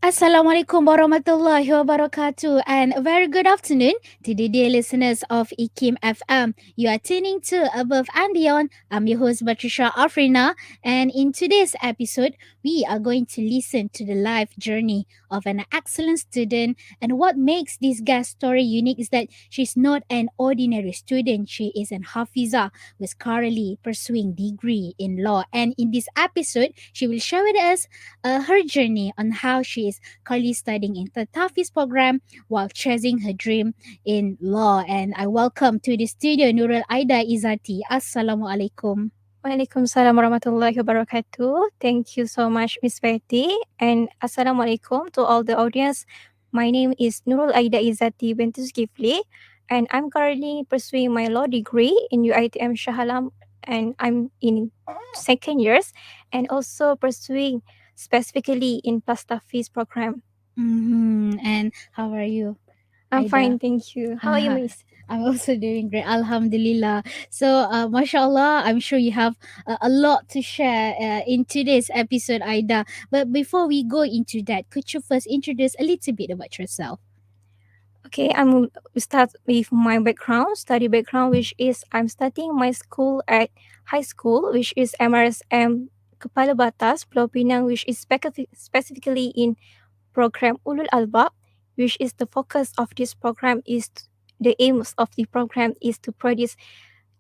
Assalamualaikum warahmatullahi wabarakatuh and a very good afternoon to the dear listeners of IKIM FM. You are tuning to Above and Beyond. I'm your host Patricia Afrina, and in today's episode, we are going to listen to the life journey of an excellent student. And what makes this guest story unique is that she's not an ordinary student. She is an Hafiza who is currently pursuing degree in law. And in this episode, she will share with us her journey on how she is currently studying in the Tafi's program while chasing her dream in law. And I welcome to the studio Nurul Aida Izzati. Assalamualaikum. Waalaikumsalam warahmatullahi wabarakatuh. Thank you so much, Miss Betty. And Assalamualaikum to all the audience. My name is Nurul Aida Izzati binti Zulkifli, and I'm currently pursuing my law degree in UITM Shahalam, and I'm in second years, and also pursuing specifically in Plastafis program. And how are you, I'm Aida? fine, thank you. How are you, Miss? I'm also doing great. Alhamdulillah. So, mashallah, I'm sure you have a lot to share in today's episode, Aida. But before we go into that, could you first introduce a little bit about yourself? Okay, I'm start with my background, study background, which is I'm studying my school at high school, which is MRSM Kepala Batas, Pulau Pinang, which is specifically in program Ulul Albab, which is the focus of this program the aims of the program is to produce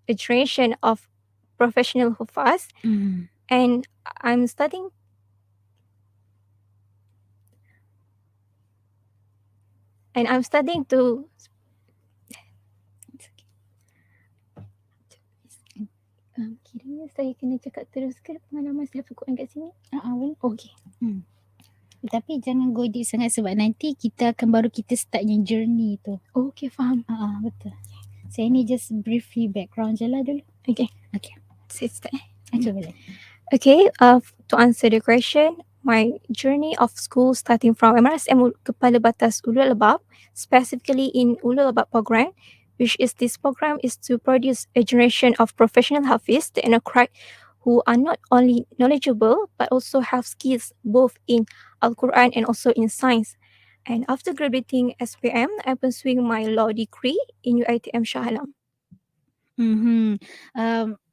a generation of professional hufaz, and I'm studying I'm studying to kiranya saya kena cakap terus ke pengalaman selepas Quran kat sini? Boleh. Okay. Tapi jangan go deep sangat sebab nanti kita start yang journey tu. Okay, faham. Betul. Saya ni just briefly background je lah dulu. Okay. Okay. Sit there. Boleh. Okay, to answer the question, my journey of school starting from MRSM Kepala Batas Ulul Albab, specifically in Ulul Albab program, which is this program is to produce a generation of professional hafiz and a crack who are not only knowledgeable but also have skills both in Al-Quran and also in science. And after graduating SPM, I'm pursuing my law degree in UITM Shah Alam.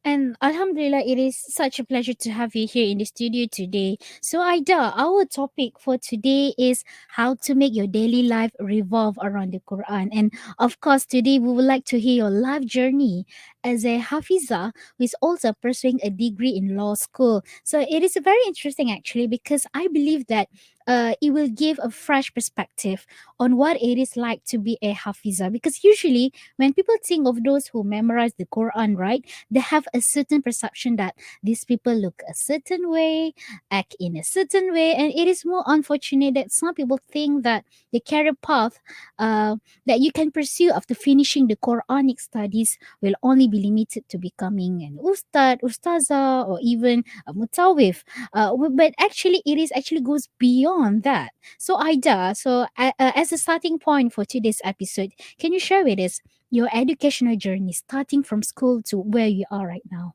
And Alhamdulillah, it is such a pleasure to have you here in the studio today. So, Aida, our topic for today is how to make your daily life revolve around the Quran. And of course, today we would like to hear your life journey as a Hafiza who is also pursuing a degree in law school. So, it is very interesting actually because I believe that it will give a fresh perspective on what it is like to be a Hafiza. Because usually, when people think of those who memorize the Quran, right, they have a certain perception that these people look a certain way, act in a certain way, and it is more unfortunate that some people think that the career path that you can pursue after finishing the Quranic studies will only be limited to becoming an ustad, ustazah, or even a mutawif. But actually, it is actually goes beyond that. So, Aida, as a starting point for today's episode, can you share with us your educational journey starting from school to where you are right now?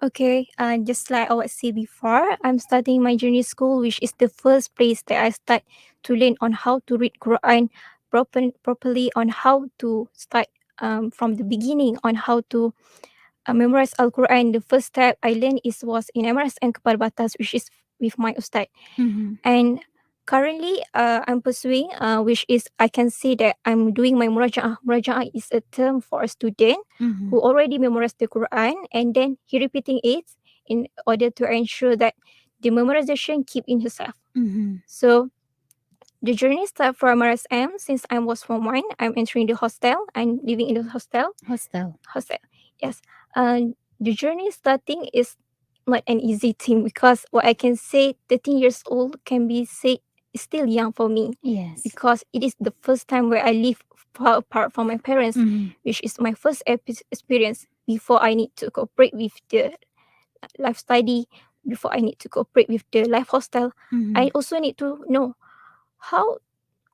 Okay, just like I was say before, I'm studying my junior school, which is the first place that I start to learn on how to read Quran properly, on how to start from the beginning, on how to memorize Al Quran. The first step I learned was in MRSM Kepala Batas, which is with my ustad. And currently, I'm pursuing, which is I can say that I'm doing my muraja'ah. Muraja'ah is a term for a student who already memorized the Quran and then he repeating it in order to ensure that the memorization keep in herself. So the journey start from MRSM since I was Form 1. I'm entering the hostel. I'm living in the hostel. Hostel. Yes. The journey starting is not an easy thing because what I can say 13 years old can be said is still young for me. Yes. Because it is the first time where I live far apart from my parents, which is my first experience before I need to cooperate with the life study, before I need to cooperate with the life hostel. I also need to know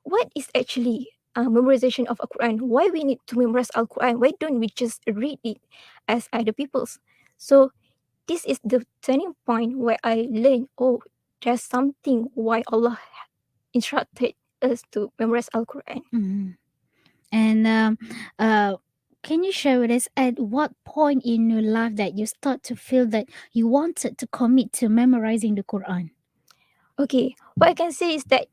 what is actually memorization of Al-Quran. Why we need to memorize Al-Quran? Why don't we just read it as other people's? So this is the turning point where I learned, there's something why Allah instructed us to memorize Al-Quran. Mm-hmm. And uh, can you share with us at what point in your life that you start to feel that you wanted to commit to memorizing the Quran? Okay, what I can say is that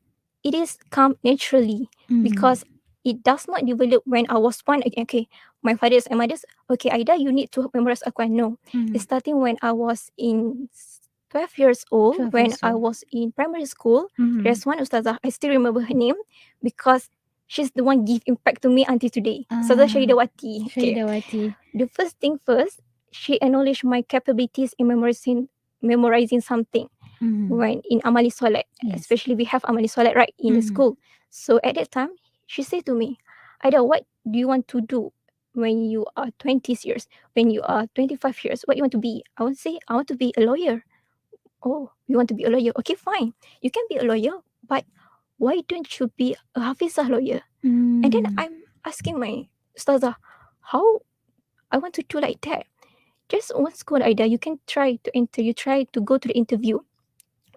it is come naturally Mm-hmm. because it does not develop when I was born. Okay, my fathers and mothers, okay, Aida, you need to memorize Al-Quran. No, Mm-hmm. it's starting when I was in 12 years old, 12 when years I old. was in primary school. Mm-hmm. There's one Ustazah, I still remember her name because she's the one give impact to me until today. Ustazah Ah, Shahidawati. Okay, Shahidawati. the first thing first, she acknowledged my capabilities in memorizing something Mm-hmm. when in Amali Solat, Yes. especially we have Amali Solat right in the Mm-hmm. school. So at that time, she said to me, Aida, what do you want to do when you are 20 years, when you are 25 years? What you want to be? I want to say, I want to be a lawyer. Oh, you want to be a lawyer? Okay, fine. You can be a lawyer, but why don't you be a Hafiza lawyer? And then Mm-hmm. I'm asking my Ustazah, how I want to do like that? Just one school idea. You can try to enter. You try to go to the interview.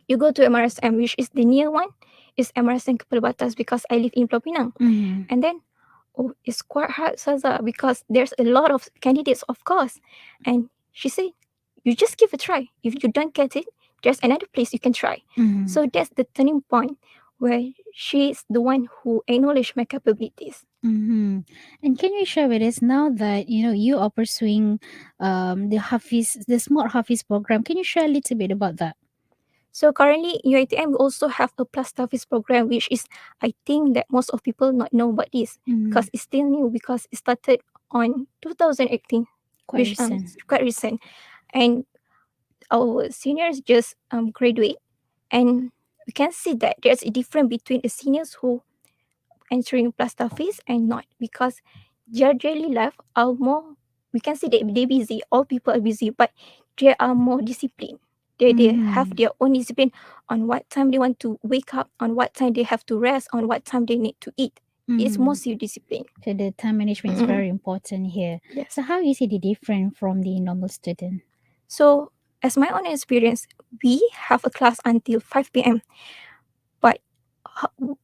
You go to MRSM, which is the near one, is MRSM Kepala Batas because I live in Pulau Pinang. Mm-hmm. And then, oh, it's quite hard, Saza, because there's a lot of candidates, of course. And she said, you just give a try. If you don't get it, there's another place you can try. Mm-hmm. So that's the turning point where she's the one who acknowledged my capabilities. Mm-hmm. And can you share with us now that you are pursuing the Smart Hafiz program? Can you share a little bit about that? So currently in UiTM we also have a plus Tafis program, which is I think that most of people not know about this Mm-hmm. because it's still new because it started on 2018, Quite which recent. quite recent, and our seniors just graduate, and we can see that there's a difference between the seniors who entering plus Tafis and not because their daily life are more. We can see that they busy. All people are busy, but they are more disciplined. They have Mm-hmm. their own discipline on what time they want to wake up, on what time they have to rest, on what time they need to eat. It's Mm-hmm. mostly discipline. So the time management is Mm-mm. very important here. Yes. So how is it different from the normal student? So as my own experience, we have a class until 5 p.m. But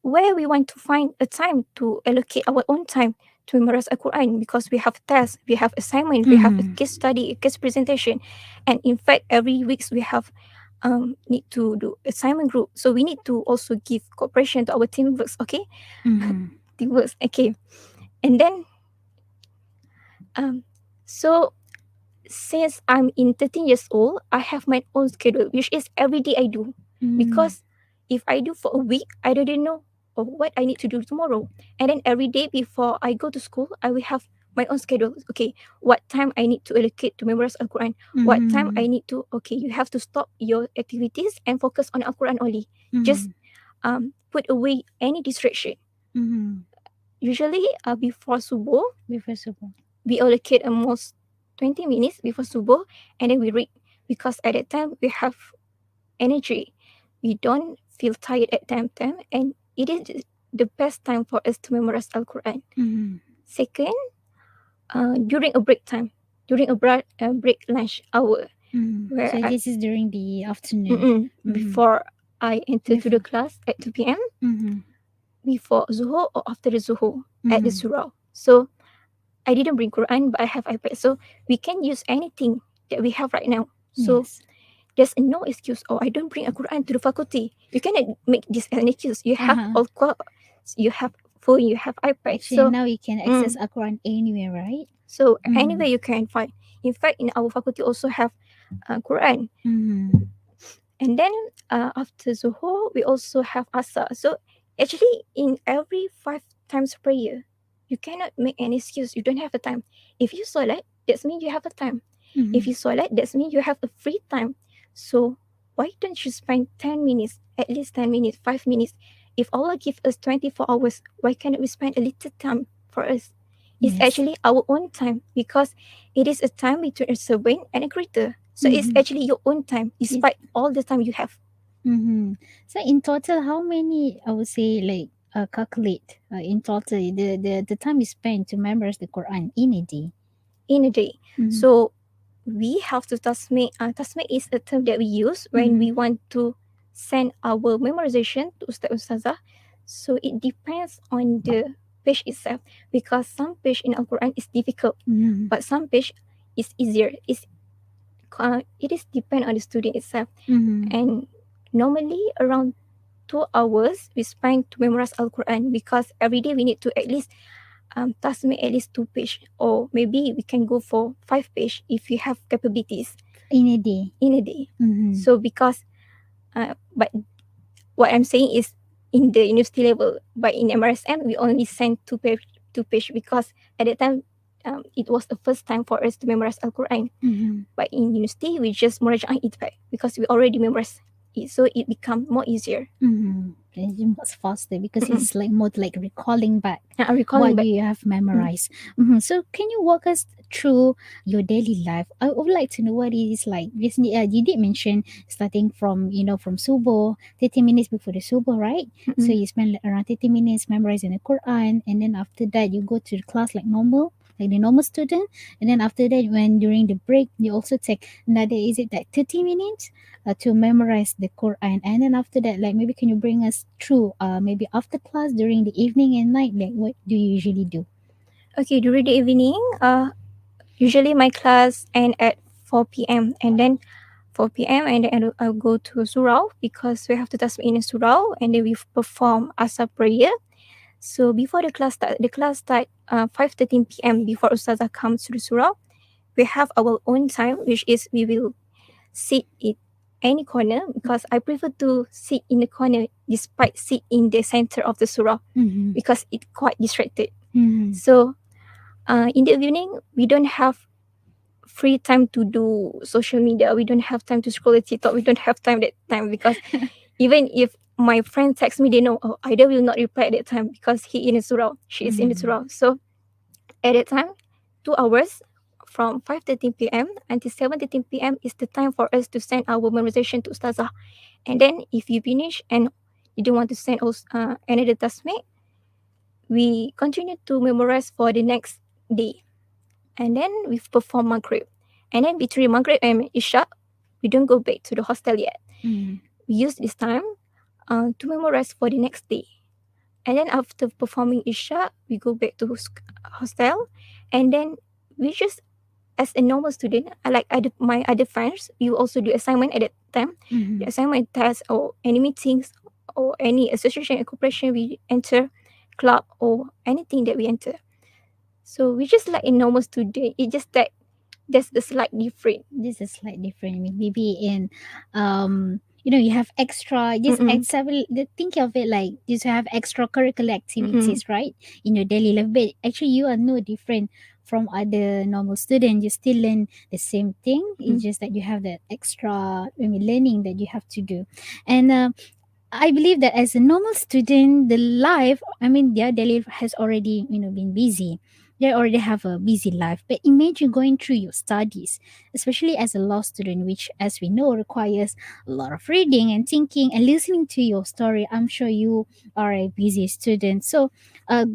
where we want to find a time to allocate our own time to memorize Al-Quran because we have tests, we have assignment, we have a Mm-hmm. case study, a case presentation, and in fact every weeks we have need to do assignment group. So we need to also give cooperation to our teamworks. Okay, Mm-hmm. teamworks. Okay, and then um, so since I'm in 13 years old, I have my own schedule, which is every day I do. Mm-hmm. Because if I do for a week, I don't know what I need to do tomorrow. And then every day before I go to school, I will have my own schedule. Okay, what time I need to allocate to memorize Al Quran? What time Mm-hmm. I need to, okay, you have to stop your activities and focus on Al Quran only. Just Mm-hmm. put away any distraction. Mm-hmm. Usually, before Subuh, Before support. we allocate almost 20 minutes before subuh and then we read because at that time we have energy. We don't feel tired at time and it is the best time for us to memorize Al-Quran. Mm-hmm. Second, during a break time, during a break lunch hour Mm-hmm. where So this is during the afternoon. Mm-hmm. before I enter to the Before. class at 2 p.m., Mm-hmm. before Zuhur or after the Zuhur at the Mm-hmm. surah. So I didn't bring Quran, but I have iPad. So we can use anything that we have right now. So Yes. there's no excuse. Oh, I don't bring a Quran to the faculty. You cannot make this an excuse. You have Uh-huh. all you have phone, you have iPad. Actually, So now you can access mm, Al-Quran anywhere, right? so Mm-hmm. anyway you can find. In fact, in our faculty also have Quran. Mm-hmm. And then after Zuhur, we also have Asar. So actually, in every 5 times prayer, you cannot make an excuse. You don't have a time. If you solat, that means you have a time. If Mm-hmm. you solat, that means you have a free time. So why don't you spend 10 minutes, at least 10 minutes, 5 minutes? If Allah gives us 24 hours, why cannot we spend a little time for us? It's Yes. actually our own time because it is a time between a servant and a creator. So it's Mm-hmm. actually your own time, It's, despite all the time you have. mm-hmm. So in total, how many, I would say, like, calculate in total the time you spend to memorize the Quran in a day? In a day. Mm-hmm. So we have to tasmate. Tasmate is a term that we use when Mm-hmm. we want to. send our memorization to Ustazah. So it depends on the page itself, because some page in Al Quran is difficult, Mm-hmm. but some page is easier. It is depend on the student itself. Mm-hmm. And normally around 2 hours we spend to memorize Al Quran, because every day we need to at least tasmid at least 2 page, or maybe we can go for 5 page if we have capabilities In a day. in a day. Mm-hmm. So because but what I'm saying is in the university level, but in MRSM we only send 2 page because at that time it was the first time for us to memorize Al Quran. Mm-hmm. But in university we just murajaah it back because we already memorized it, so it become more easier. Mm-hmm. It's faster because Mm-mm. it's like more like recalling back I'm recalling what back. you have memorized. Mm-hmm. So can you walk us through your daily life? I would like to know what it is like. Recently, you did mention starting from from subuh, 30 minutes before the subuh, right? So Mm-mm. you spend around 30 minutes memorizing the Quran, and then after that you go to the class like normal. Like the normal student, and then after that, when during the break, you also take another, is it like 30 minutes to memorize the Quran, and then after that, like maybe can you bring us through maybe after class during the evening and night, like what do you usually do? Okay, during the evening, usually my class end at 4 p.m. and then 4 p.m. and then I'll go to surau because we have to tasbih in a surau, and then we perform asar prayer. So before the class start 5:13 p.m. before Ustazah comes to the surau. We have our own time, which is we will sit in any corner, because I prefer to sit in the corner despite sit in the center of the surau Mm-hmm. because it quite distracted. Mm-hmm. So in the evening we don't have free time to do social media. We don't have time to scroll the TikTok. We don't have time that time because even if my friend texts me, they know, oh, Ida will not reply at that time because he in the surau, she is in the Mm-hmm. surau. So at that time, 2 hours from 5:13 p.m. until 7:13 p.m. is the time for us to send our memorization to Ustazah. And then if you finish and you don't want to send us another taskmate, we continue to memorize for the next day. And then we perform Maghrib. And then between Maghrib and Isha, we don't go back to the hostel yet. Mm-hmm. We use this time to memorize for the next day. And then after performing Isha, we go back to hostel. And then we just, as a normal student, I like my other friends, we will also do assignment at that time. Mm-hmm. The assignment tasks or any meetings or any association and corporation we enter, club or anything that we enter. So we just like a normal student. It just that there's the slight difference. This is slightly different. I mean, maybe in you have extra, just Mm-mm. several, think of it like just have extracurricular Mm-mm. activities, right, in your daily life, but actually you are no different from other normal students. You still learn the same thing. It's Mm-mm. just that you have that extra, I mean, learning that you have to do. And I believe that as a normal student, the life, I mean, their daily life has already, been busy. They already have a busy life. But imagine going through your studies, especially as a law student, which, as we know, requires a lot of reading and thinking and listening to your story. I'm sure you are a busy student. So,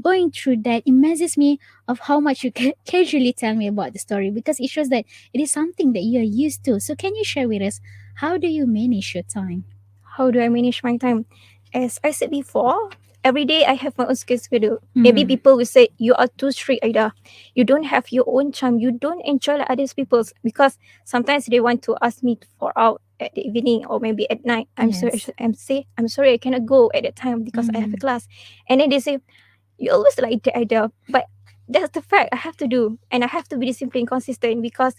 going through that amazes me of how much you can casually tell me about the story, because it shows that it is something that you are used to. So, can you share with us, how do you manage your time? How do I manage my time? As I said before, every day I have my own schedule. Maybe Mm-hmm. people will say, you are too strict, Aida. You don't have your own time. You don't enjoy like others people's, because sometimes they want to ask me for out at the evening or maybe at night. Yes. I'm sorry, I cannot go at that time because I have a Mm-hmm. class. And then they say, you always like that, Aida. But that's the fact I have to do. And I have to be disciplined, consistent, because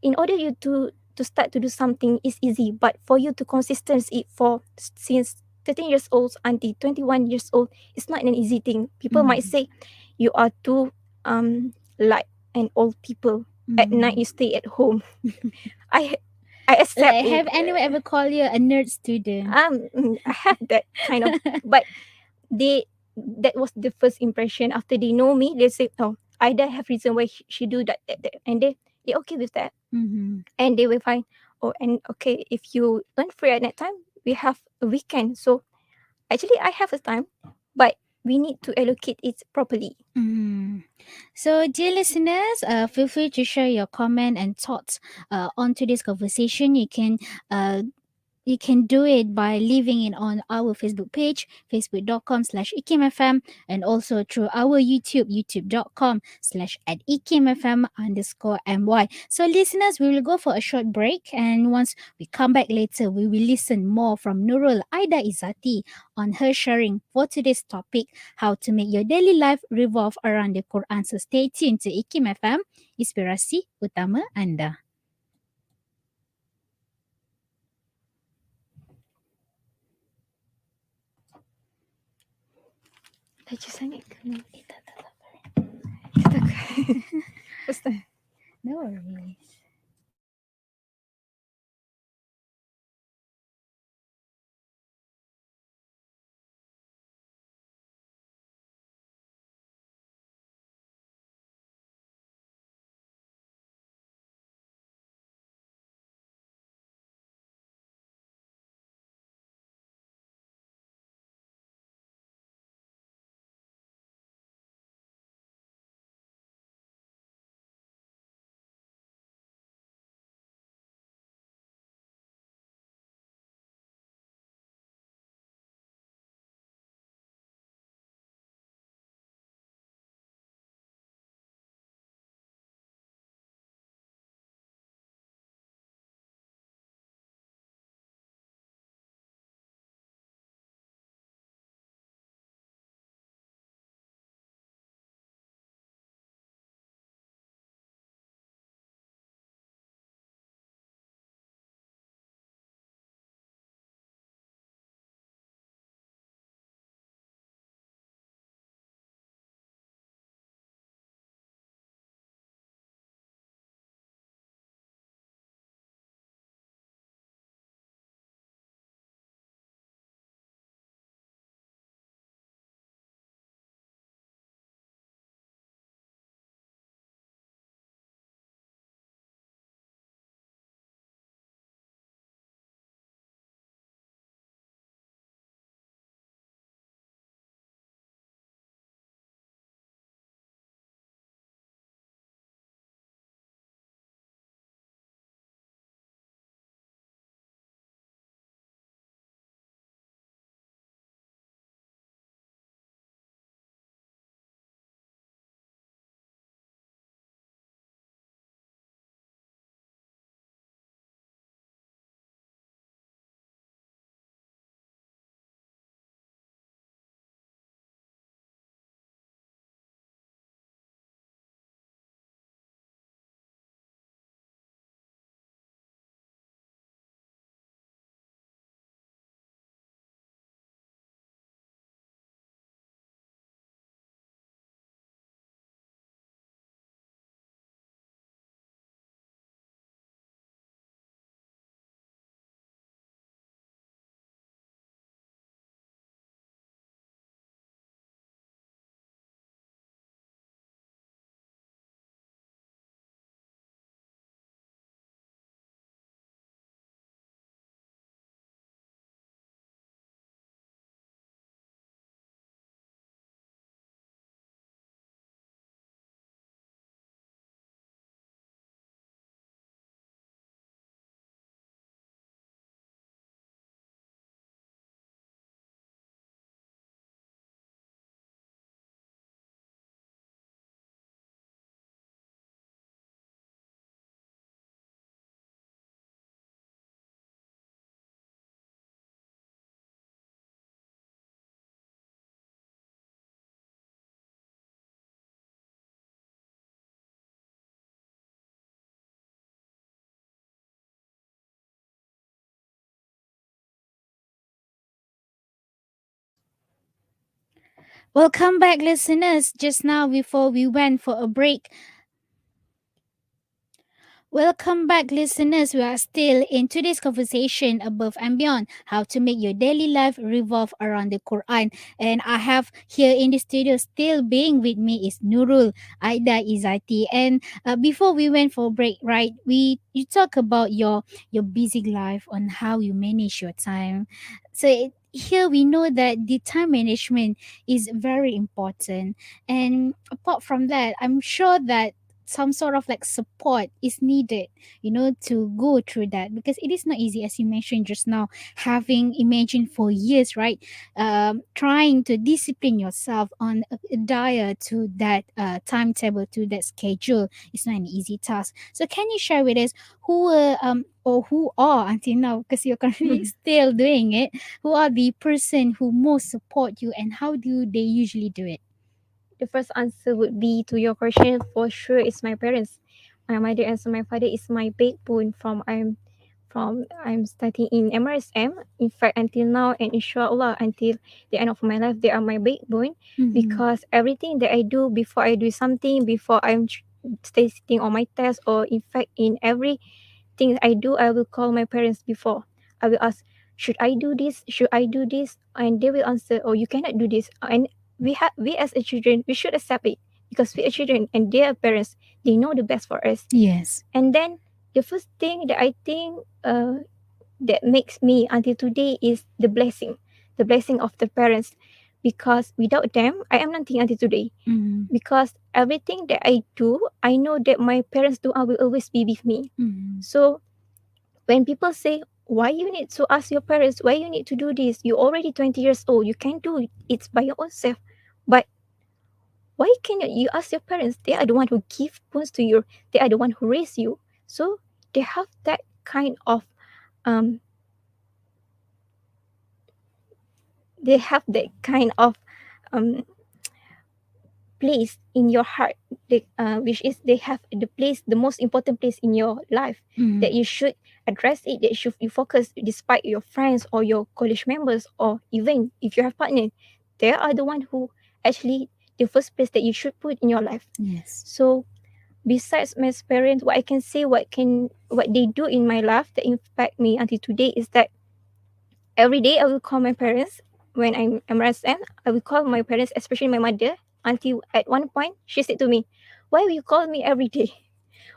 in order you to start to do something is easy, but for you to consistency for since 13 years old until 21 years old, it's not an easy thing. People might Mm-hmm. say you are too like an old people. At night Mm-hmm. you stay at home. i I accept Like, it. have anyone ever called you a nerd student? I have that kind of, but they, that was the first impression. After they know me, they say, oh, Ida have reason why she do that, and they okay with that, Mm-hmm. and they will find, oh, and okay, if you don't free at that time, we have a weekend. So actually I have a time, but we need to allocate it properly. Mm-hmm. So, dear listeners, feel free to share your comment and thoughts on today's conversation. You can uh, You can do it by leaving it on our Facebook page, facebook.com/ikimfm, and also through our YouTube, youtube.com/at ikimfm_my. So listeners, we will go for a short break, and once we come back later, we will listen more from Nurul Aida Izzati on her sharing for today's topic, how to make your daily life revolve around the Quran. So stay tuned to Ikim FM, inspirasi utama anda. Laju sangat ke? Tak, tak, tak. Tak. Basta. No worries. Welcome back, listeners. Just now, before we went for a break, welcome back, listeners. We are still in today's conversation above and beyond, how to make your daily life revolve around the Quran. And I have here in the studio, still being with me, is Nurul Aida Izzati. And before we went for a break, right? You talk about your busy life, on how you manage your time. So here we know that the time management is very important. And apart from that, I'm sure that some sort of like support is needed, to go through that, because it is not easy, as you mentioned just now, having imagine for years, right? Trying to discipline yourself on a diet, to that timetable, to that schedule, it's not an easy task. So can you share with us who or who are until now, because you're currently still doing it, who are the person who most support you, and how do they usually do it? The first answer would be to your question for sure is my parents. My mother and so my father is my backbone from I'm studying in MRSM. In fact, until now and inshallah until the end of my life, they are my backbone Mm-hmm. because everything that I do before I do something, before stay sitting on my test, or in fact in every things I do, I will call my parents before. I will ask, should I do this? Should I do this? And they will answer, oh, you cannot do this. And we as a children, we should accept it because we are children and they are parents. They know the best for us. Yes. And then the first thing that I think that makes me until today is the blessing of the parents. Because without them, I am nothing until today. Mm-hmm. Because everything that I do, I know that my parents do will always be with me. Mm-hmm. So when people say, why you need to ask your parents, why you need to do this, you already 20 years old, you can do it, it's by your own self. But why can you ask your parents? They are the one who give birth to you, they are the one who raise you. So they have that kind of um they have that kind of um place in your heart, which is they have the place, the most important place in your life, Mm-hmm. that you should address it, that you focus despite your friends or your college members, or even if you have partner, they are the one who actually the first place that you should put in your life. Yes. So besides my parents, what I can say, what they do in my life that impact me until today is that every day I will call my parents when I'm MRSM. I will call my parents, especially my mother, until at one point she said to me, why will you call me every day?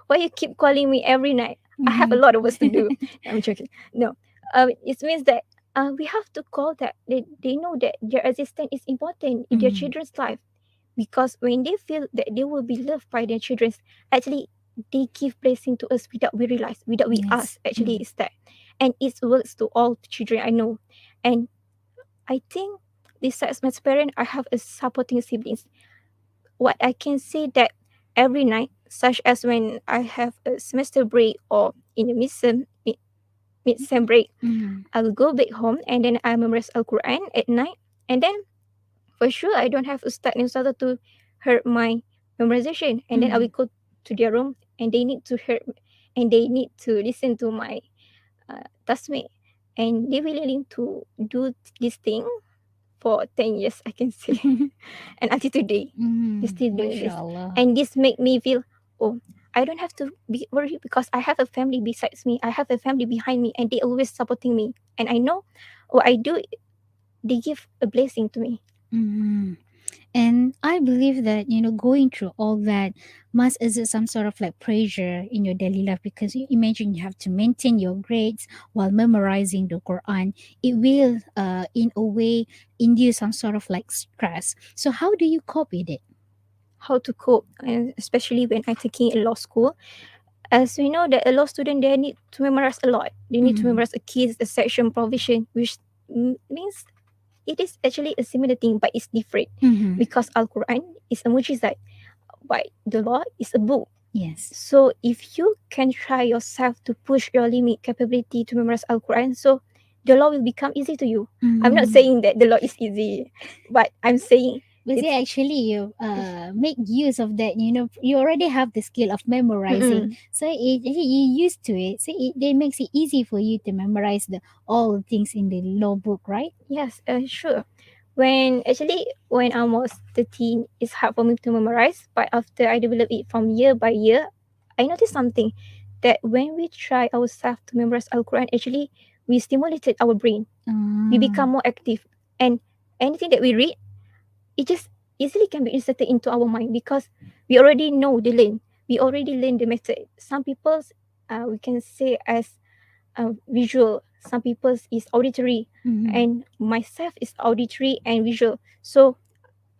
Why you keep calling me every night? I have a Mm-hmm. lot of work to do. I'm joking. No. It means that we have to call that they know that their existence is important in their Mm-hmm. children's life. Because when they feel that they will be loved by their children, actually they give blessing to us without we realize, without we Yes. ask. Actually, Mm-hmm. is that, and it works to all children I know. And I think besides my parents, I have a supporting siblings. What I can say that every night, such as when I have a semester break or in the mid-sem break, Mm-hmm. I will go back home and then I memorize Al Quran at night. And then for sure I don't have Ustad and Ustazah to hurt my memorization. And then I will Mm-hmm. go to their room and they need to hear and they need to listen to my tasmih. And they willing to do this thing for 10 years, I can say. And until today, they're Mm-hmm. still doing this. Mashallah. And this make me feel, oh, I don't have to be worried because I have a family besides me. I have a family behind me and they always supporting me. And I know what I do, they give a blessing to me. Mm-hmm. And I believe that, going through all that must exert some sort of like pressure in your daily life, because you imagine you have to maintain your grades while memorizing the Quran. It will, in a way, induce some sort of like stress. So, how do you cope with it? How to cope, and especially when I'm taking a law school. As we know that a law student, they need to memorize a lot. They need to Mm-hmm. memorize a case, a section, provision, which means it is actually a similar thing, but it's different Mm-hmm. because Al Quran is a mujizat, but the law is a book. Yes. So if you can try yourself to push your limit capability to memorize Al Quran, so the law will become easy to you. I'm not Mm-hmm. saying that the law is easy, but I'm saying Because it's yeah, actually, you make use of that. You already have the skill of memorizing, mm-mm. so you used to it. So it makes it easy for you to memorize the all things in the law book, right? Yes, sure. When I was 13, it's hard for me to memorize, but after I develop it from year by year, I noticed something that when we try ourselves to memorize Al Quran, actually we stimulated our brain. We Ah. become more active, and anything that we read, it just easily can be inserted into our mind because we already know the lane. We already learn the method. Some people's we can say as visual. Some people's is auditory, Mm-hmm. and myself is auditory and visual. So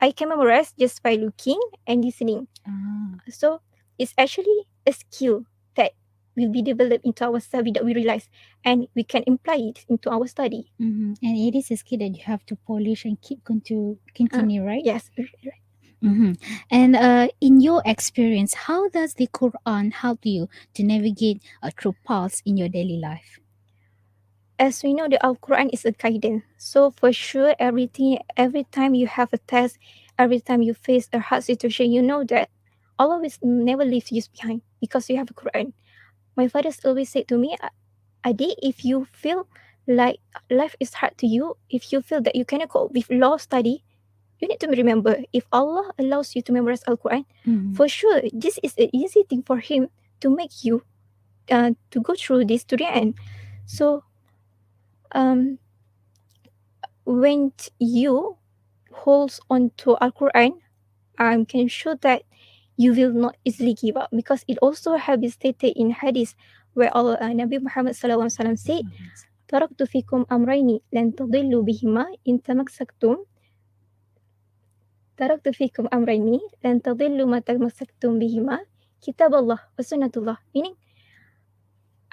I can memorize just by looking and listening. Ah. So It's actually a skill that will be developed into ourselves without we realize, and we can apply it into our study. And it is a skill that you have to polish and keep Uh, continue, right? yes. Mm-hmm. And in your experience, how does the Quran help you to navigate through paths in your daily life? As we know, the Al Quran is a guidance. So for sure, every time you have a test, every time you face a hard situation, you know that Allah will never leave you behind because you have a Quran. My father always said to me, Adi, if you feel like life is hard to you, if you feel that you cannot cope with law study, you need to remember, if Allah allows you to memorize Al Quran, Mm-hmm. for sure, this is an easy thing for Him to make you to go through this to the end. So um, when you holds on to Al Quran, I can show that you will not easily give up because it also have been stated in hadith where Allah, Nabi Muhammad sallallahu alaihi wasallam said, "Taraktu fikum amrayni lan tadillu bihima in tamassaktum." "Taraktu fikum amrayni lan tadillu ma tamassaktum bihima, kitab Allah wa sunnatullah." Meaning,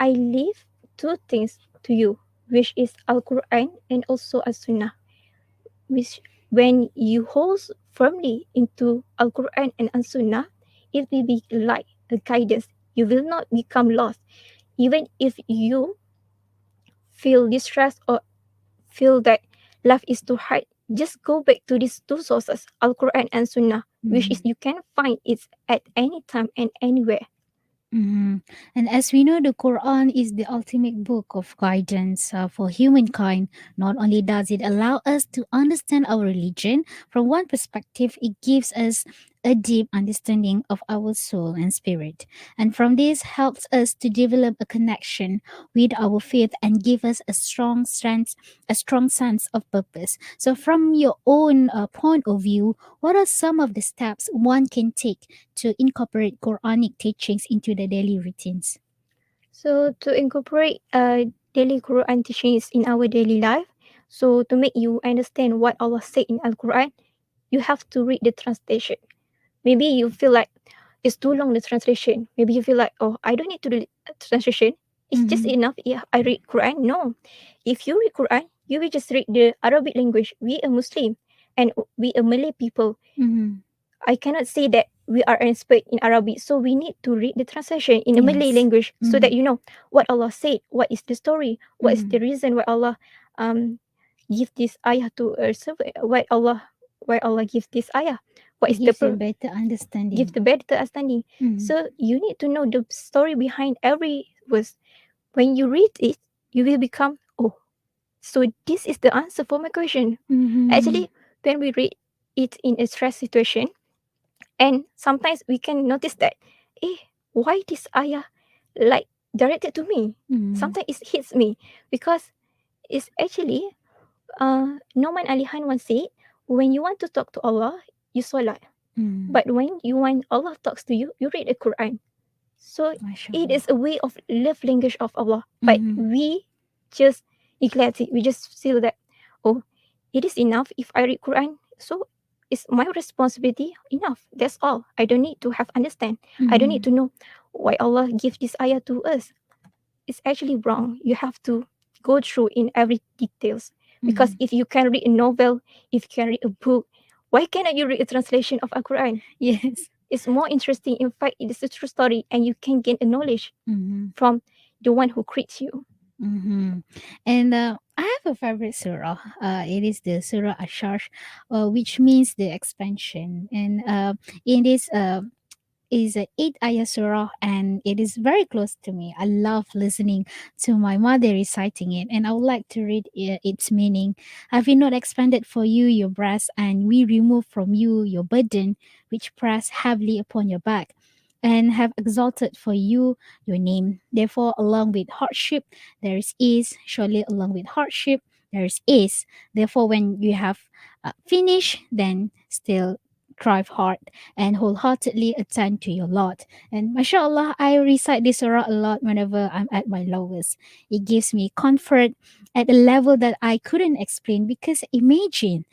I leave two things to you, which is Al Quran and also As Sunnah. Which when you hold firmly into Al Quran and As Sunnah, it will be like a guidance. You will not become lost. Even if you feel distressed or feel that life is too hard, just go back to these two sources, Al Quran and Sunnah, which is Mm-hmm. you can find it at any time and anywhere. Mm-hmm. And as we know, the Quran is the ultimate book of guidance for humankind. Not only does it allow us to understand our religion, from one perspective, it gives us a deep understanding of our soul and spirit. And from this helps us to develop a connection with our faith and give us a strong sense of purpose. So from your own point of view, what are some of the steps one can take to incorporate Quranic teachings into the daily routines? So to incorporate daily Quran teachings in our daily life, so to make you understand what Allah said in Al Quran, you have to read the translation. Maybe you feel like it's too long the translation. Maybe you feel like, oh, I don't need to read translation. It's just Mm-hmm. enough if I read Quran. No, if you read Quran, you will just read the Arabic language. We are Muslim, and we are Malay people. Mm-hmm. I cannot say that we are an expert in Arabic, so we need to read the translation in the Malay Yes. language so Mm-hmm. that you know what Allah said, what is the story, what is Mm-hmm. the reason why Allah um give this ayah to us, why Allah give this ayah, what It is the gives you a better give understanding. the better understanding. Mm-hmm. So you need to know the story behind every verse. When you read it, you will become, oh, so this is the answer for my question. Mm-hmm. Actually, when we read it in a stress situation, and sometimes we can notice that, why this ayah like directed to me? Mm-hmm. Sometimes it hits me because it's actually Noman Alihan once said, when you want to talk to Allah, you salat. Mm-hmm. But when you want Allah talks to you read the Quran. So it MashaAllah. is a way of love language of Allah. But Mm-hmm. we just neglect it. We just feel that, oh, it is enough if I read Quran. So it's my responsibility enough. That's all. I don't need to have understand. I don't need Mm-hmm. to know why Allah give this ayah to us. It's actually wrong. You have to go through in every details. Mm-hmm. Because if you can read a novel, if you can read a book, why cannot you read a translation of a Quran? Yes. It's more interesting. In fact, it is a true story, and you can gain a knowledge Mm-hmm. from the one who creates you. Mm-hmm. And I have a favorite surah. It is the Surah Asharsh, which means the expansion. And in this is a 8 ayah surah and it is very close to me. I love listening to my mother reciting it and I would like to read its meaning. Have we not expanded for you your breast and we remove from you your burden which press heavily upon your back and have exalted for you your name. Therefore, along with hardship, there is ease. Surely, along with hardship, there is ease. Therefore, when you have finished, then still strive hard, and wholeheartedly attend to your Lord. And mashallah, I recite this surah a lot whenever I'm at my lowest. It gives me comfort at a level that I couldn't explain, because imagine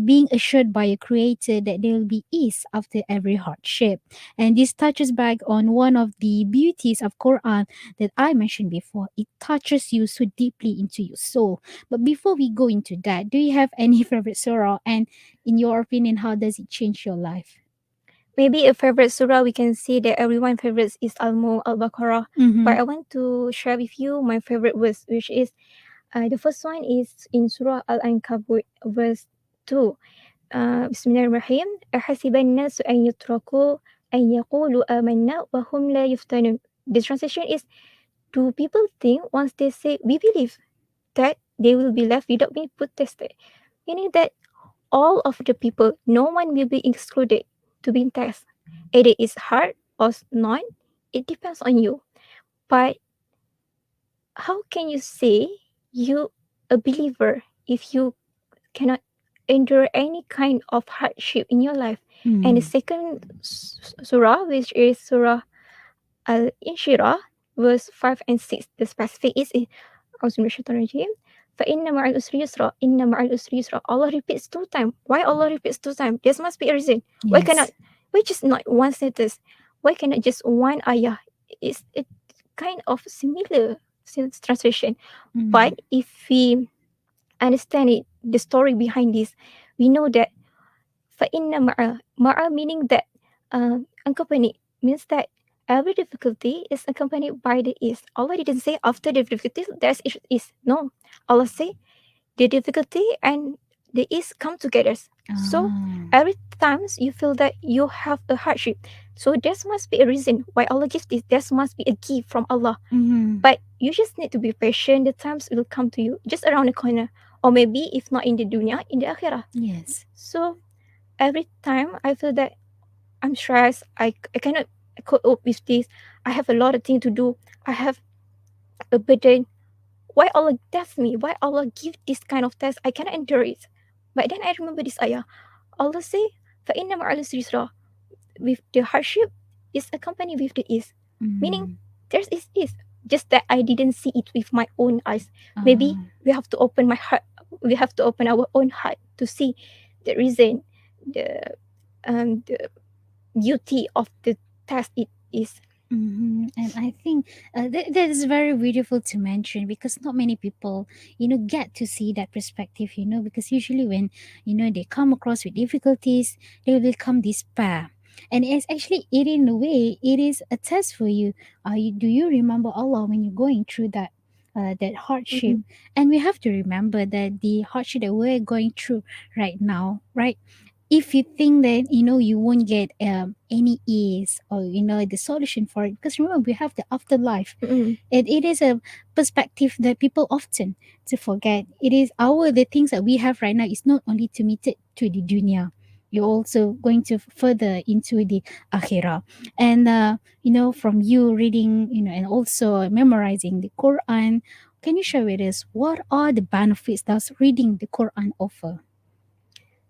being assured by a creator that there will be ease after every hardship. And this touches back on one of the beauties of Quran that I mentioned before. It touches you so deeply into your soul. But before we go into that, do you have any favorite surah? And in your opinion, how does it change your life? Maybe a favorite surah we can see that everyone favorites is Al-Baqarah. Mm-hmm. But I want to share with you my favorite verse, which is the first one is in Surah Al-Ankabut, verse 2. Bismillahirrahmanirrahim. أحسب الناس أن يتركوا أن يقولوا آمنا وهم لا يفتنون. The translation is, do people think once they say we believe that they will be left without being put tested? Meaning that all of the people, no one will be excluded to be tested. Either it's hard or not, it depends on you. But how can you say you a believer if you cannot endure any kind of hardship in your life? And the Mm. second surah, which is Surah Al-Inshirah, verse 5 and 6, the specific is أعوذ من الشيطان الرجيم. فإن مع العسر يسرا إن مع العسر يسرا. Allah repeats 2 times. Why Allah repeats 2 times? There must be a reason. Why cannot? Yes. Why just not one sentence? Why cannot just one ayah? It's a kind of similar translation. Mm. But if we understand it, the story behind this, we know that فَإِنَّ مَعَ meaning that accompanied means that every difficulty is accompanied by the ease. Allah didn't say after the difficulty there's is. No. Allah say the difficulty and the ease come together. So Ah. every times you feel that you have a hardship, so there must be a reason why Allah gives this. There must be a gift from Allah. Mm-hmm. But you just need to be patient. The times will come to you just around the corner. Or maybe if not in the dunya, in the akhirah. Yes. So every time I feel that I'm stressed, I cannot cope up with this. I have a lot of things to do. I have a burden. Why Allah test me? Why Allah give this kind of test? I cannot endure it. But then I remember this ayah. Allah say, فَإِنَّ مَعَ الْعُسْرِ يُسْرًا. With the hardship is accompanied with the ease. Meaning Mm. there's is. Just that I didn't see it with my own eyes. Maybe Ah. we have to open my heart. We have to open our own heart to see the reason, the beauty of the test it is. And I think that is very beautiful to mention, because not many people, get to see that perspective, because usually when, they come across with difficulties, they will come despair. And it's actually, it in a way, it is a test for you. Do you remember Allah when you're going through that hardship? Mm-mm. And we have to remember that the hardship that we're going through right now, right? If you think that you won't get any ease, or the solution for it, because remember we have the afterlife. Mm-mm. It is a perspective that people often to forget. It is our the things that we have right now is not only to meet it to the dunya. You're also going to further into the akhirah. And from you reading, and also memorizing the Quran, can you share with us what are the benefits does reading the Quran offer?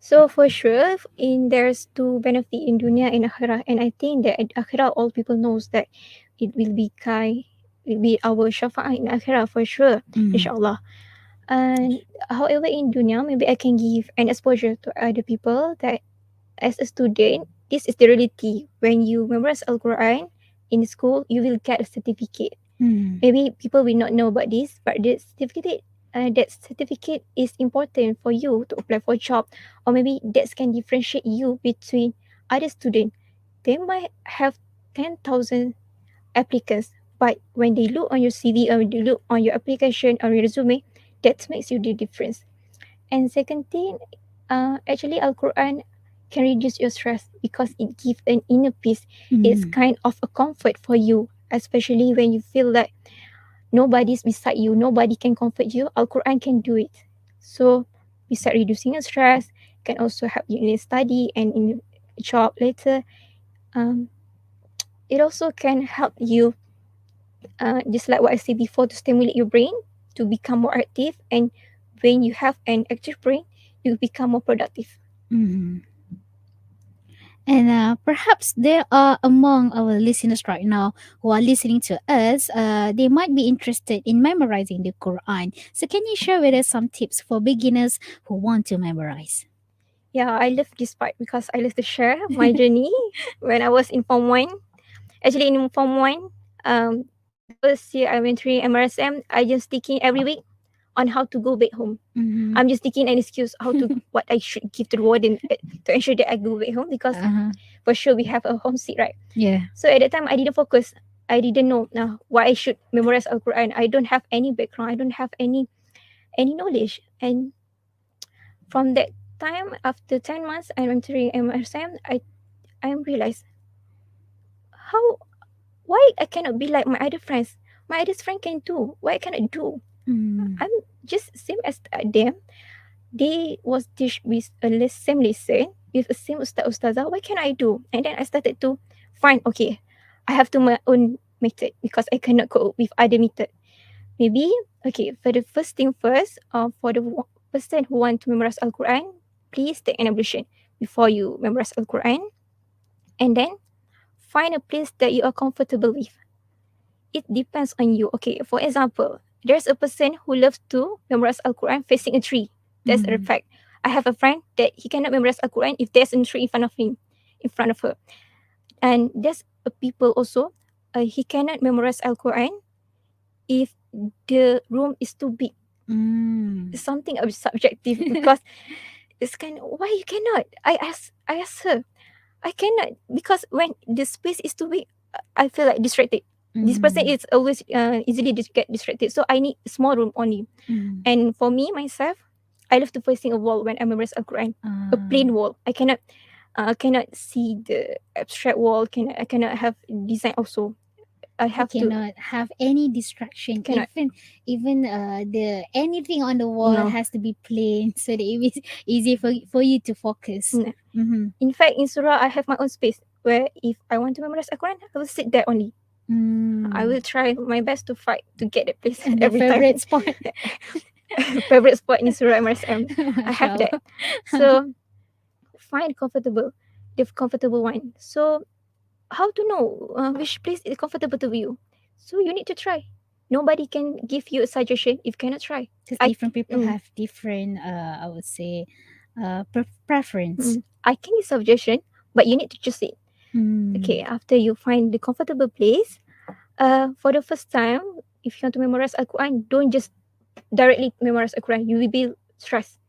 So for sure, in there's two benefit in dunya and akhirah, and I think that at akhirah all people knows that it will be will be our shafa'ah in akhirah for sure, Mm. inshallah. And however, in dunya, maybe I can give an exposure to other people that as a student, this is the reality. When you memorize Al Quran in school, you will get a certificate. Mm. Maybe people will not know about this, but that certificate is important for you to apply for a job, or maybe that can differentiate you between other students. They might have 10,000 applicants, but when they look on your CV or when they look on your application or your resume, that makes you the difference. And second thing, actually Al Quran can reduce your stress because it gives an inner peace. It's Mm. kind of a comfort for you, especially when you feel like nobody's beside you, nobody can comfort you. Al Quran can do it. So besides reducing your stress, can also help you in study and in job later. Um, it also can help you, just like what I said before, to stimulate your brain to become more active. And when you have an active brain, you become more productive. Mm. And perhaps there are among our listeners right now who are listening to us, they might be interested in memorizing the Quran. So, can you share with us some tips for beginners who want to memorize? Yeah, I love this part because I love to share my journey when I was in Form 1. Actually, in Form 1, the first year I went through MRSM, I just thinking every week on how to go back home. Mm-hmm. I'm just thinking an excuse how to what I should give to the warden to ensure that I go back home because Uh-huh. for sure we have a homesick, right? Yeah. So at that time I didn't focus. I didn't know why I should memorize Al Quran. I don't have any background. I don't have any knowledge. And from that time, after 10 months, I'm entering MRSM. I realized how why I cannot be like my other friends. My other friend can do. Why I cannot do? Mm. I'm just same as them. They was teach with same lesson with the same ustazah. Why can I do? And then I started to find okay, I have to my own method because I cannot cope with other method. Maybe okay for the first thing first. For the person who want to memorize Al Quran, please take an ablution before you memorize Al Quran, and then find a place that you are comfortable with. It depends on you. Okay, for example, there's a person who loves to memorize Al Quran facing a tree. That's a Mm. fact. I have a friend that he cannot memorize Al Quran if there's a tree in front of him, in front of her. And there's a people also, he cannot memorize Al Quran if the room is too big. Mm. It's something subjective because it's kind of why you cannot. I asked her. I cannot because when the space is too big, I feel like distracted. This person Mm. is always easily get distracted, so I need a small room only. Mm. And for me myself, I love to facing a wall when I memorize Al Quran, a plain wall. I cannot see the abstract wall. I cannot have design also. I You have to cannot have any distraction. cannot Even the anything on the wall no. has to be plain so that it is easy for you to focus. No. Mm-hmm. In fact, in Surah, I have my own space where if I want to memorize Al Quran, I will sit there only. I Mm. will try my best to fight to get that place And the every time. favorite spot. Favorite spot in Surah MRSM. I have that. Mashallah. So find comfortable, the comfortable one. So how to know which place is comfortable to you? So you need to try. Nobody can give you a suggestion if cannot try. Because I different people mm, have different, I would say, preference. I can give suggestion, but you need to choose it. Okay, Mm. after you find the comfortable place, for the first time, if you want to memorize Al Quran, don't just directly memorize Al Quran. You will be stressed.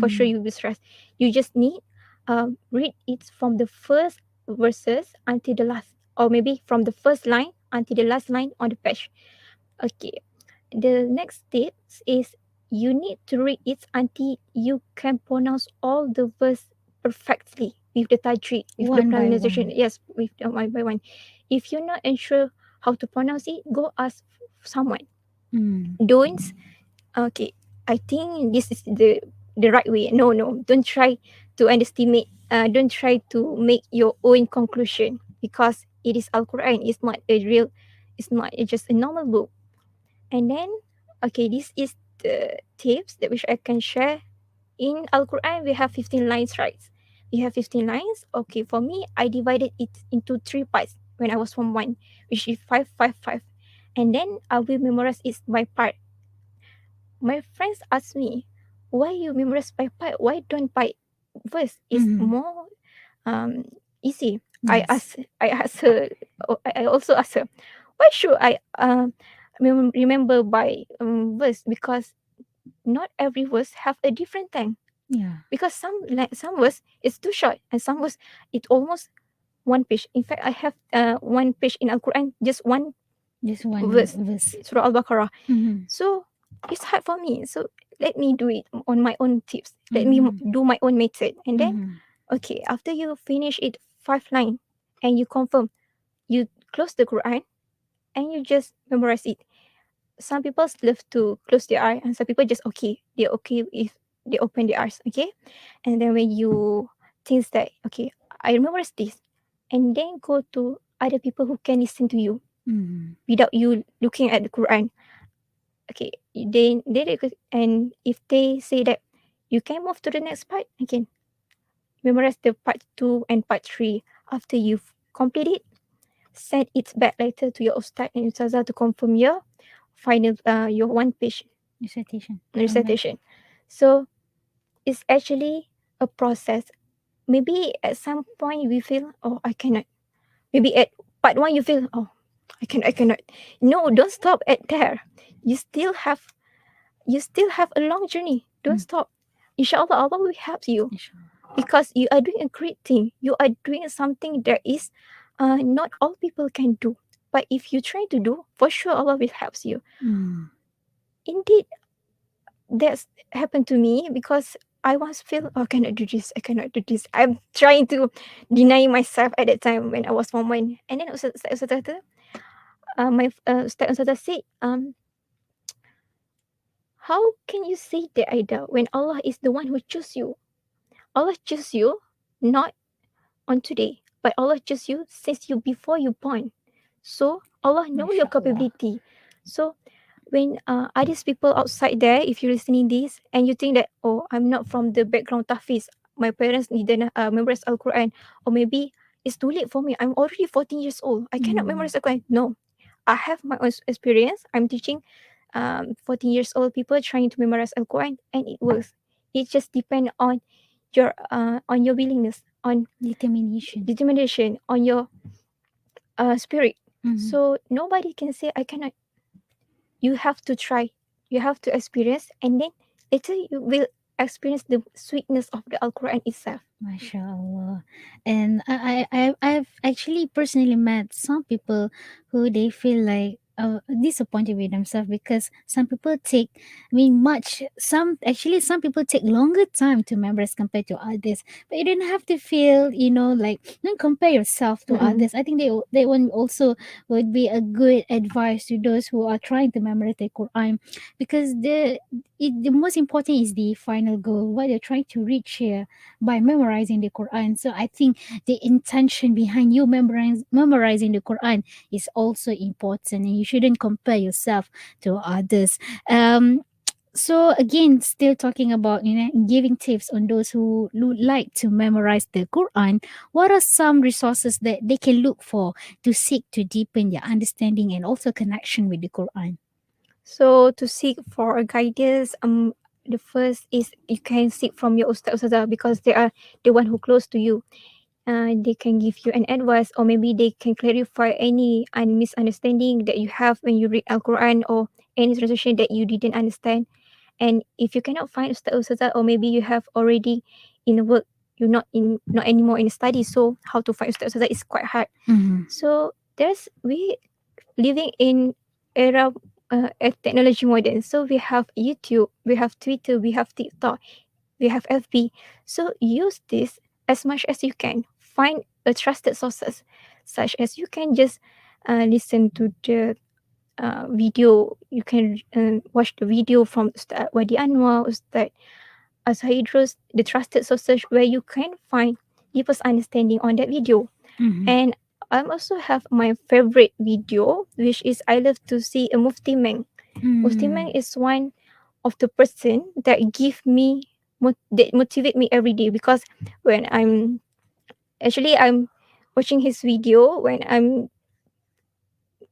For sure, Mm. you will be stressed. You just need read it from the first verses until the last, or maybe from the first line until the last line on the page. Okay. The next steps is you need to read it until you can pronounce all the verse perfectly with the tajweed, with the One by pronunciation. one. Yes, with one by one. If you're not unsure how to pronounce it, go ask someone. Mm. Don't okay. I think this is the right way. No, no. Don't try to underestimate. Don't try to make your own conclusion because it is Al Quran. It's not a real. It's not just a normal book. And then, okay, this is the tips that which I can share. In Al Quran, we have 15 lines, right? We have 15 lines. Okay, for me, I divided it into three parts when I was from one, which is 555. And then I will memorize it by part. My friends ask me, why you memorize by part? Why don't by verse? It's Mm. more um easy. I Yes. ask I ask her I also ask her, why should I remember by verse? Because not every verse have a different time. Yeah. Because some verse is too short and some verse it almost one page. In fact, I have one page in Al Quran, just one Just one verse, verse. Surah Al Baqarah. Mm-hmm. So it's hard for me. So let me do it on my own tips. Let me Mm-hmm. do my own method. And then, Mm-hmm. okay, after you finish it 5 line and you confirm, you close the Quran and you just memorize it. Some people love to close their eye and some people just okay. They're okay if they open their eyes. Okay. And then when you think that, okay, I memorize this, and then go to other people who can listen to you Mm-hmm. without you looking at the Quran. Okay, and if they say that you can move to the next part again, memorize the part 2 and part 3. After you've completed it, send it back later to your ustad and ustazah to confirm your final your one page Recitation. Alright. recitation. So it's actually a process. Maybe at some point we feel, oh, I cannot. Maybe at part 1 you feel, oh, I cannot. No, don't stop at there. You still have a long journey. Don't stop. Inshallah, Allah will help you Inshallah. because you are doing a great thing. You are doing something that is not all people can do. But if you try to do, for sure Allah will help you. Mm. Indeed, that's happened to me because I once feel, oh, I cannot do this. I cannot do this. I'm trying to deny myself at that time when I was form 1. And then my Ustaz Ustazah said, how can you say that, Aida, when Allah is the one who chose you? Allah chose you not on today, but Allah chose you since you before you born. So Allah know your MashaAllah. capability. So when others people outside there, if you're listening this and you think that, oh, I'm not from the background tahfiz, my parents didn't memorize Al Quran, or maybe it's too late for me. I'm already 14 years old. I cannot Mm. memorize Al Quran. No, I have my own experience. I'm teaching 14 years old people trying to memorize Al Quran, and it works. It just depends on your willingness, on Determination. determination, on your spirit. Mm. So nobody can say I cannot. You have to try, you have to experience, and then later you will experience the sweetness of the Al Quran itself. MashaAllah. And I've actually personally met some people who they feel like disappointed with themselves because some people take, I mean, some people take longer time to memorize compared to others. But you don't have to feel, like, don't compare yourself to Mm-mm. others. I think they one also would be a good advice to those who are trying to memorize the Quran, because the most important is the final goal, what you're trying to reach here by memorizing the Quran. So I think the intention behind you memorizing the Quran is also important, and you shouldn't compare yourself to others. So again, still talking about giving tips on those who would like to memorize the Quran. What are some resources that they can look for to seek to deepen their understanding and also connection with the Quran? So to seek for a guidance, the first is you can seek from your ustaz ustazah because they are the one who close to you. They can give you an advice, or maybe they can clarify any misunderstanding that you have when you read Al Quran, or any translation that you didn't understand. And if you cannot find ustaz ustazah, or maybe you have already in the work, you're not anymore in study, so how to find ustaz ustazah is quite hard. Mm-hmm. So we living in era technology modern. So we have YouTube, we have Twitter, we have TikTok, we have FB. So use this as much as you can. Find a trusted sources, such as you can just listen to the video. You can watch the video from Ustad Wadi Anwar, Ustad Asahidros, the trusted sources where you can find deepest understanding on that video. Mm-hmm. And I also have my favorite video, which is I love to see a Mufti Meng. Mufti Meng Mm. is one of the person that give me that motivate me every day, because when I'm watching his video when I'm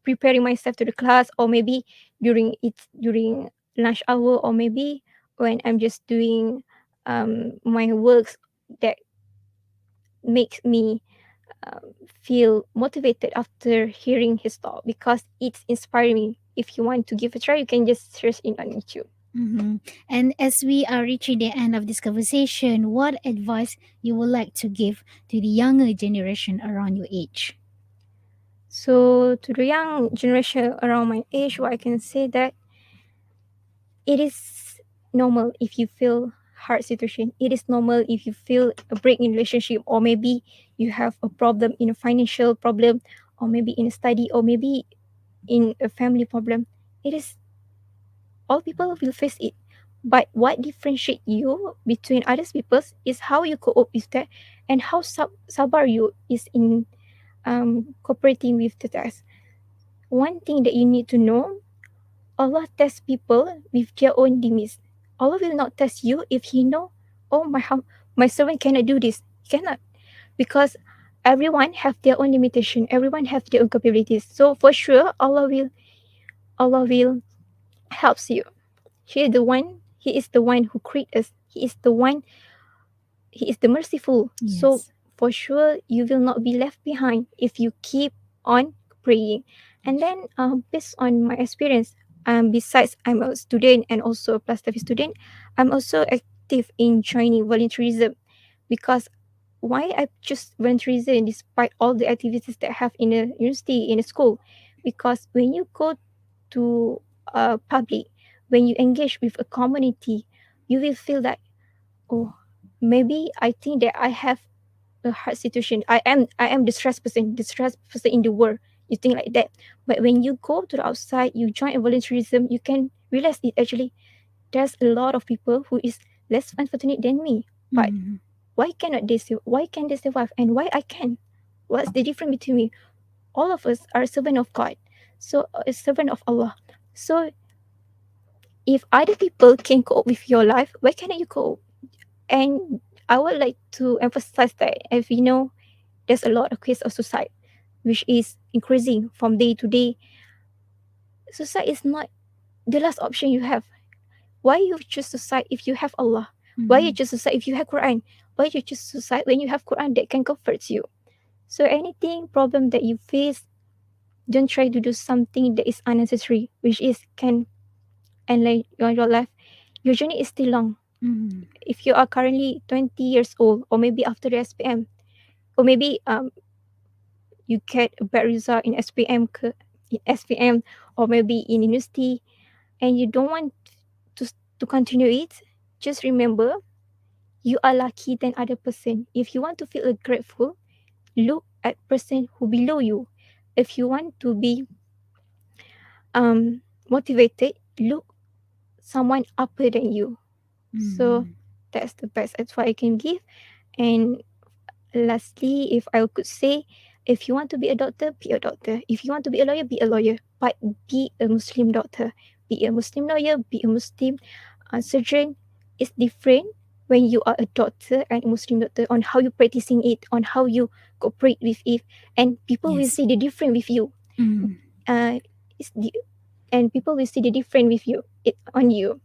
preparing myself to the class, or maybe during lunch hour, or maybe when I'm just doing my works that makes me feel motivated after hearing his talk, because it's inspiring me. If you want to give a try, you can just search in on YouTube. Mm-hmm. And as we are reaching the end of this conversation, what advice you would like to give to the younger generation around your age? So to the young generation around my age, what I can say that it is normal if you feel hard situation. It is normal if you feel a break in relationship, or maybe you have a problem in a financial problem, or maybe in a study, or maybe in a family problem. It is all people will face it. But what differentiate you between others people is how you cope with that, and how sabar you is in cooperating with the test. One thing that you need to know, Allah tests people with their own limits. Allah will not test you if He know, oh my servant cannot do this. You cannot, because everyone have their own limitation. Everyone have their own capabilities. So for sure, Allah will helps you. He is the one. He is the one who created us. He is the merciful. So Yes. for sure, you will not be left behind if you keep on praying. And then, based on my experience, besides I'm a student and also a plus study student, I'm also active in joining volunteerism, because why I choose volunteerism despite all the activities that I have in a university, in a school, because when you go to public, when you engage with a community, you will feel that, oh, maybe I think that I have a hard situation. I am the stressed person in the world. You think like that. But when you go to the outside, you join a volunteerism, you can realize it actually there's a lot of people who is less unfortunate than me. But Mm, why can they survive and why I can? What's the difference between me? All of us are servant of God. So a servant of Allah. So if other people can cope with your life, why cannot you cope? And I would like to emphasize that, as we know, there's a lot of case of suicide, which is increasing from day to day. Suicide is not the last option you have. Why you choose suicide if you have Allah? Why you mm, choose suicide if you have Quran? Why you choose suicide when you have Quran that can comfort you? So anything problem that you face, don't try to do something that is unnecessary, which is can end like your life. Your journey is still long. mm. If you are currently 20 years old, or maybe after the SPM, or maybe you get a bad result in SPM, or maybe in university, and you don't want to to continue it, just remember you are lucky than other person. If you want to feel grateful, look at person who below you. If you want to be motivated, look someone upper than you. So Mm. that's the best advice I can give. And lastly, if I could say, if you want to be a doctor, be a doctor. If you want to be a lawyer, be a lawyer. But be a Muslim doctor. Be a Muslim lawyer, be a Muslim surgeon. It's different when you are a doctor and a Muslim doctor, on how you practicing it, on how you cooperate with it. And people will Yes. see the difference with you. Mm. Uh, it's the, and people will see the difference with you, it on you.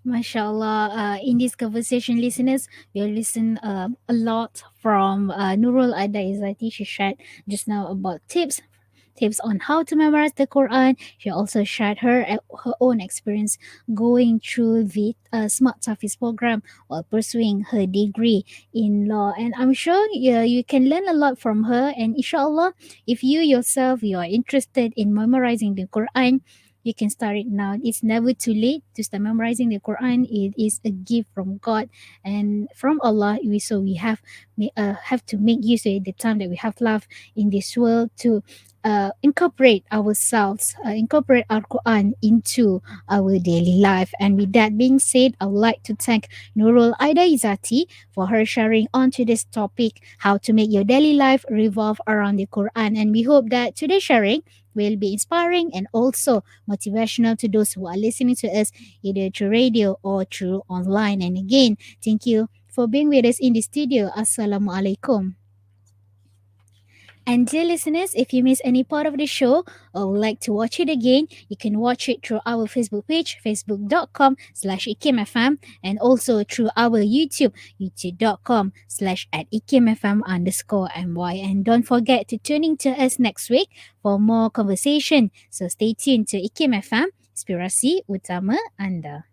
MashaAllah, in this conversation, listeners, we'll listen a lot from Nurul Aida Izzati. She shared just now about tips on how to memorize the Quran. She also shared her own experience going through the Smart Tafis program while pursuing her degree in law. And I'm sure you can learn a lot from her. And inshallah, if you yourself you are interested in memorizing the Quran, you can start it now. It's never too late to start memorizing the Quran. It is a gift from God and from Allah. We have to make use of the time that we have left in this world to incorporate ourselves, incorporate our Quran into our daily life. And with that being said, I would like to thank Nurul Aida Izzati for her sharing on today's topic, how to make your daily life revolve around the Quran. And we hope that today's sharing will be inspiring and also motivational to those who are listening to us either through radio or through online. And again, thank you for being with us in the studio. Assalamualaikum. And dear listeners, if you miss any part of the show or would like to watch it again, you can watch it through our Facebook page, facebook.com/ikimfm, and also through our YouTube, youtube.com/at ikimfm_my. And don't forget to tune in to us next week for more conversation. So stay tuned to Ikim FM, inspirasi utama anda.